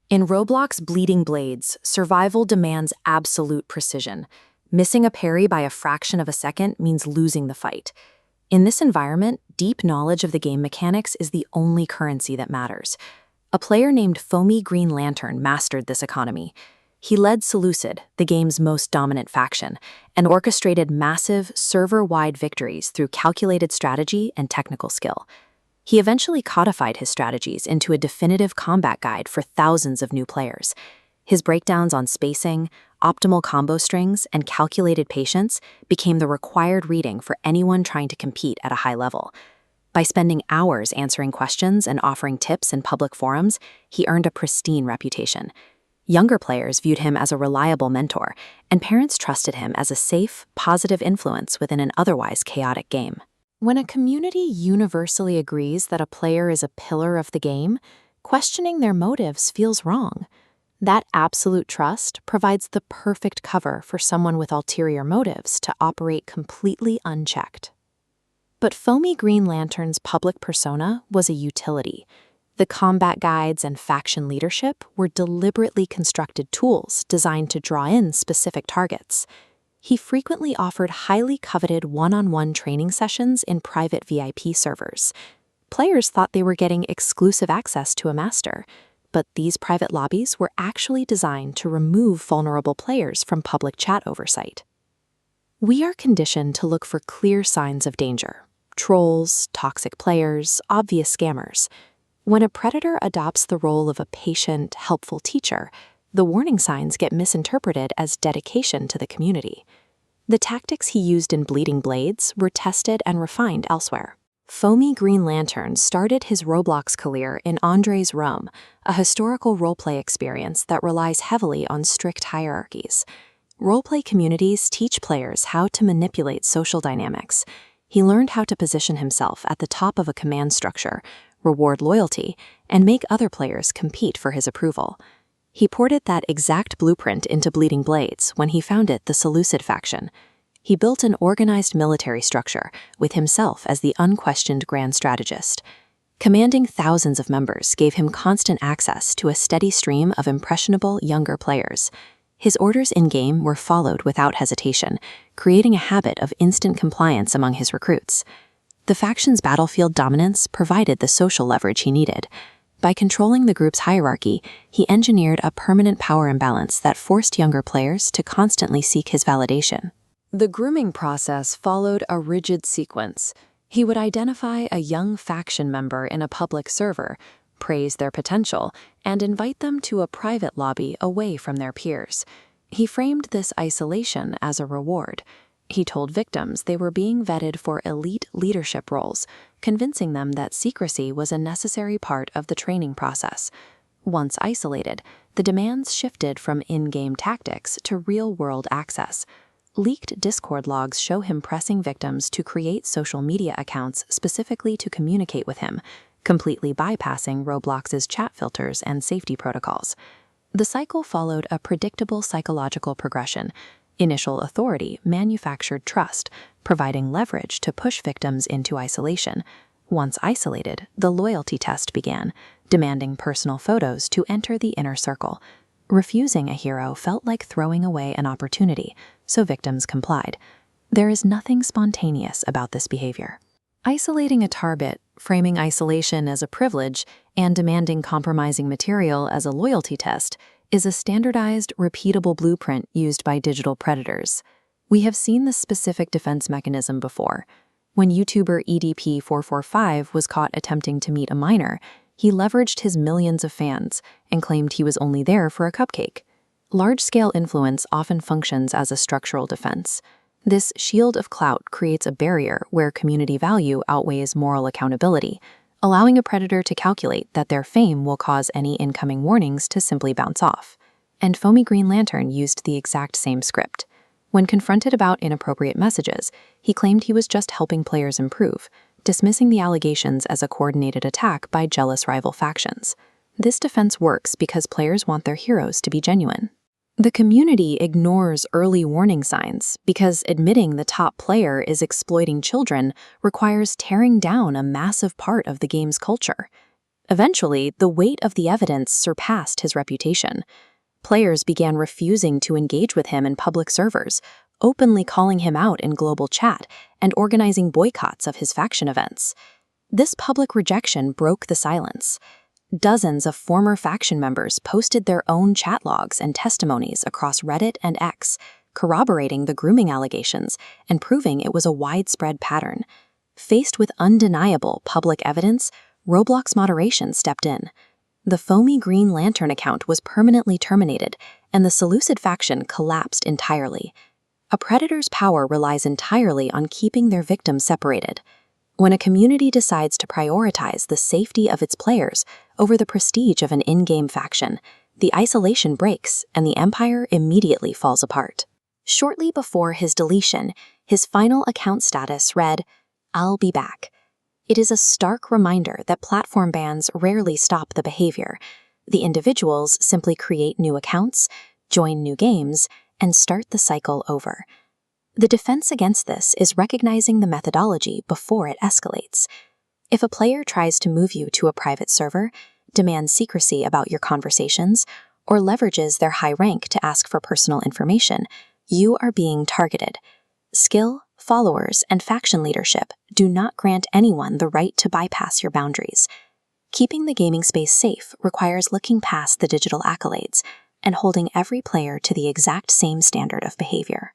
In Roblox Bleeding Blades, survival demands absolute precision. Missing a parry by a fraction of a second means losing the fight. In this environment, deep knowledge of the game mechanics is the only currency that matters. A player named Foamy Green Lantern mastered this economy. He led Seleucid, the game's most dominant faction, and orchestrated massive, server-wide victories through calculated strategy and technical skill. He eventually codified his strategies into a definitive combat guide for thousands of new players. His breakdowns on spacing, optimal combo strings, and calculated patience became the required reading for anyone trying to compete at a high level. By spending hours answering questions and offering tips in public forums, he earned a pristine reputation. Younger players viewed him as a reliable mentor, and parents trusted him as a safe, positive influence within an otherwise chaotic game. When a community universally agrees that a player is a pillar of the game, questioning their motives feels wrong. That absolute trust provides the perfect cover for someone with ulterior motives to operate completely unchecked. But Foamy Green Lantern's public persona was a utility. The combat guides and faction leadership were deliberately constructed tools designed to draw in specific targets. He frequently offered highly coveted one-on-one training sessions in private VIP servers. Players thought they were getting exclusive access to a master, but these private lobbies were actually designed to remove vulnerable players from public chat oversight. We are conditioned to look for clear signs of danger: trolls, toxic players, obvious scammers. When a predator adopts the role of a patient, helpful teacher, the warning signs get misinterpreted as dedication to the community. The tactics he used in Bleeding Blades were tested and refined elsewhere. Foamy Green Lantern started his Roblox career in Andre's Rome, a historical roleplay experience that relies heavily on strict hierarchies. Roleplay communities teach players how to manipulate social dynamics. He learned how to position himself at the top of a command structure, reward loyalty, and make other players compete for his approval. He ported that exact blueprint into Bleeding Blades when he founded the Seleucid faction. He built an organized military structure, with himself as the unquestioned grand strategist. Commanding thousands of members gave him constant access to a steady stream of impressionable younger players. His orders in-game were followed without hesitation, creating a habit of instant compliance among his recruits. The faction's battlefield dominance provided the social leverage he needed. By controlling the group's hierarchy, he engineered a permanent power imbalance that forced younger players to constantly seek his validation. The grooming process followed a rigid sequence. He would identify a young faction member in a public server, praise their potential, and invite them to a private lobby away from their peers. He framed this isolation as a reward. He told victims they were being vetted for elite leadership roles, convincing them that secrecy was a necessary part of the training process. Once isolated, the demands shifted from in-game tactics to real-world access. Leaked Discord logs show him pressing victims to create social media accounts specifically to communicate with him, completely bypassing Roblox's chat filters and safety protocols. The cycle followed a predictable psychological progression. Initial authority manufactured trust, providing leverage to push victims into isolation. Once isolated, the loyalty test began, demanding personal photos to enter the inner circle. Refusing a hero felt like throwing away an opportunity, so victims complied. There is nothing spontaneous about this behavior. Isolating a target, framing isolation as a privilege, and demanding compromising material as a loyalty test is a standardized, repeatable blueprint used by digital predators. We have seen this specific defense mechanism before. When YouTuber EDP445 was caught attempting to meet a minor, he leveraged his millions of fans and claimed he was only there for a cupcake. Large-scale influence often functions as a structural defense. This shield of clout creates a barrier where community value outweighs moral accountability, allowing a predator to calculate that their fame will cause any incoming warnings to simply bounce off. And Foamy Green Lantern used the exact same script. When confronted about inappropriate messages, he claimed he was just helping players improve, dismissing the allegations as a coordinated attack by jealous rival factions. This defense works because players want their heroes to be genuine. The community ignores early warning signs because admitting the top player is exploiting children requires tearing down a massive part of the game's culture. Eventually, the weight of the evidence surpassed his reputation. Players began refusing to engage with him in public servers, openly calling him out in global chat, and organizing boycotts of his faction events. This public rejection broke the silence. Dozens of former faction members posted their own chat logs and testimonies across Reddit and X, corroborating the grooming allegations and proving it was a widespread pattern. Faced with undeniable public evidence, Roblox moderation stepped in. The Foamy Green Lantern account was permanently terminated, and the Seleucid faction collapsed entirely. A predator's power relies entirely on keeping their victims separated. When a community decides to prioritize the safety of its players over the prestige of an in-game faction, the isolation breaks and the empire immediately falls apart. Shortly before his deletion, his final account status read, "I'll be back." It is a stark reminder that platform bans rarely stop the behavior. The individuals simply create new accounts, join new games, and start the cycle over. The defense against this is recognizing the methodology before it escalates. If a player tries to move you to a private server, demands secrecy about your conversations, or leverages their high rank to ask for personal information, you are being targeted. Skill, followers, and faction leadership do not grant anyone the right to bypass your boundaries. Keeping the gaming space safe requires looking past the digital accolades and holding every player to the exact same standard of behavior.